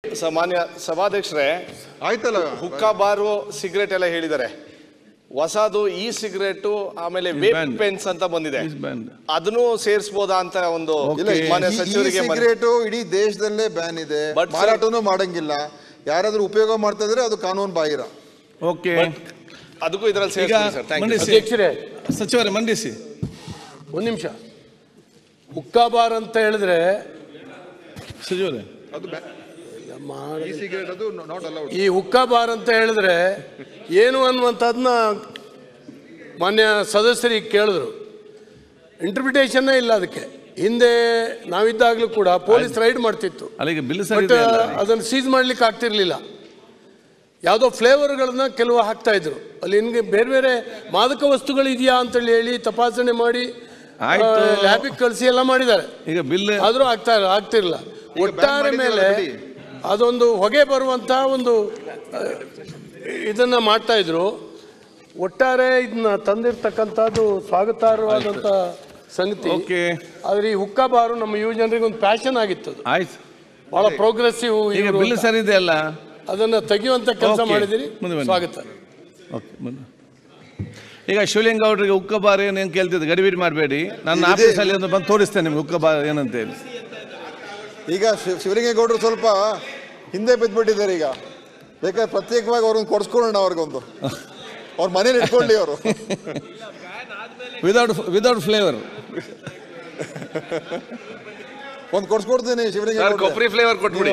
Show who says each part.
Speaker 1: ಸಾಮಾನ್ಯ ಸಭಾಧ್ಯಕ್ಷರೇ,
Speaker 2: ಆಯ್ತಲ್ಲ,
Speaker 1: ಹುಕ್ಕಾ ಬಾರು ಸಿಗರೇಟ್ ಎಲ್ಲ ಹೇಳಿದ್ದಾರೆ. ಹೊಸದು ಇ ಸಿಗರೇಟು ಆಮೇಲೆ ವೇಪ್ ಪೆನ್ಸ್ ಅಂತ ಬಂದಿದೆ, ಅದನ್ನು ಸೇರಿಸಬಹುದಾ ಅಂತ ಒಂದು ಮಾನ್ಯ ಸಚಿವರಿಗೆ.
Speaker 2: ಸಿಗರೇಟ್ ಇಡೀ ದೇಶದಲ್ಲೇ ಬ್ಯಾನ್ ಇದೆ, ಮಾರಾಟನೂ ಮಾಡಂಗಿಲ್ಲ. ಯಾರಾದ್ರೂ ಉಪಯೋಗ ಮಾಡ್ತಾ ಇದ್ರೆ ಅದು ಕಾನೂನು ಬಾಹಿರ.
Speaker 3: ಓಕೆ,
Speaker 1: ಅದಕ್ಕೂ ಇದರಲ್ಲಿ ಸೇರಿಸಿ.
Speaker 4: ಅಧ್ಯಕ್ಷರೇ,
Speaker 3: ಸಚಿವರೇ ಮಂಡಿಸಿ.
Speaker 4: ಒಂದು ನಿಮಿಷ. ಹುಕ್ಕಾ ಬಾರ್ ಅಂತ ಹೇಳಿದ್ರೆ
Speaker 3: ಸಚಿವರೇ,
Speaker 2: ಅದು ಸಿಗರೇಟ್ ಅದು ನಾಟ್ ಅಲೌಡ್.
Speaker 4: ಈ ಹುಕ್ಕಾ ಬಾರ್ ಅಂತ ಹೇಳಿದ್ರೆ ಏನು ಅನ್ನುವಂಥದ್ದನ್ನ ಮಾನ್ಯ ಸದಸ್ಯರಿಗೆ ಕೇಳಿದ್ರು. ಇಂಟರ್ಪ್ರಿಟೇಷನ್ನೇ ಇಲ್ಲ ಅದಕ್ಕೆ. ಹಿಂದೆ ನಾವಿದ್ದಾಗಲೂ ಕೂಡ ಪೊಲೀಸ್ ರೈಡ್ ಮಾಡ್ತಿತ್ತು, ಬಟ್ ಅದನ್ನು ಸೀಸ್ ಮಾಡ್ಲಿಕ್ಕೆ ಆಗ್ತಿರ್ಲಿಲ್ಲ. ಯಾವುದೋ ಫ್ಲೇವರ್ಗಳನ್ನ ಕೆಲವು ಹಾಕ್ತಾ ಇದ್ರು. ಅಲ್ಲಿ ನಿಮಗೆ ಬೇರೆ ಬೇರೆ ಮಾದಕ ವಸ್ತುಗಳು ಇದೆಯಾ ಅಂತೇಳಿ ಹೇಳಿ ತಪಾಸಣೆ ಮಾಡಿ ಲ್ಯಾಬಿಗೆ ಕಳಿಸಿ ಎಲ್ಲ ಮಾಡಿದ್ದಾರೆ.
Speaker 3: ಈಗ ಬಿಲ್
Speaker 4: ಆದರೂ ಆಗ್ತಿರಲಿಲ್ಲ. ಒಟ್ಟಾರೆ ಮೇಲೆ ಅದೊಂದು ಹೊಗೆ ಬರುವಂತ ಒಂದು ಇದನ್ನ ಮಾಡ್ತಾ ಇದ್ರು. ಒಟ್ಟಾರೆ ಇದನ್ನ ತಂದಿರ್ತಕ್ಕಂಥದ್ದು ಸ್ವಾಗತಾರ್ಹವಾದಂಥ ಸಂಗತಿ. ಆದ್ರೆ ಈ ಹುಕ್ಕಾ ಬಾರು ನಮ್ಮ ಯುವ ಜನರಿಗೆ ಒಂದು ಪ್ಯಾಷನ್ ಆಗಿತ್ತು.
Speaker 3: ಆಯ್ತು,
Speaker 4: ಬಹಳ ಪ್ರೋಗ್ರೆಸಿವ್.
Speaker 3: ಈಗ ಬಿಲ್ ಸರಿ ಇದೆ ಅಲ್ಲ,
Speaker 4: ಅದನ್ನ ತೆಗೆಯುವಂತ ಕೆಲಸ ಮಾಡಿದಿರಿ, ಸ್ವಾಗತ.
Speaker 3: ಈಗ ಶಿವಲಿಂಗ ಅವರಿಗೆ ಹುಕ್ಕ ಬಾರ್ ಏನೇನು ಕೇಳ್ತಿದ್ದೆ ಗಡಿಬಿಡಿ ಮಾಡಬೇಡಿ. ನನ್ನ ಆಫೀಸಲ್ಲಿ ಒಂದು ಬಂದು ತೋರಿಸ್ತೇನೆ ನಿಮ್ಗೆ ಹುಕ್ಕ ಬಾರ್ ಏನಂತ ಹೇಳಿ.
Speaker 2: ಈಗ ಶಿವಲಿಂಗೇಗೌಡರು ಸ್ವಲ್ಪ ಹಿಂದೆ ಬಿದ್ದುಬಿಟ್ಟಿದ್ದಾರೆ. ಈಗ ಬೇಕಾದ್ರೆ ಪ್ರತ್ಯೇಕವಾಗಿ ಅವ್ರನ್ನ ಕೊಡ್ಸ್ಕೊಳ್ಳೋಣ, ಅವ್ರಿಗೊಂದು ಅವ್ರ ಮನೇಲಿ ಇಟ್ಕೊಳ್ಳಿ ಅವರು.
Speaker 3: ವಿದೌಟ್ ಫ್ಲೇವರ್
Speaker 2: ಒಂದು ಕೊಡ್ಸ್ಕೊಡ್ತೀನಿ ಶಿವಲಿಂಗೇಗೌಡ.
Speaker 1: ಕೊಬ್ಬರಿ ಫ್ಲೇವರ್ ಕೊಟ್ಬಿಡಿ.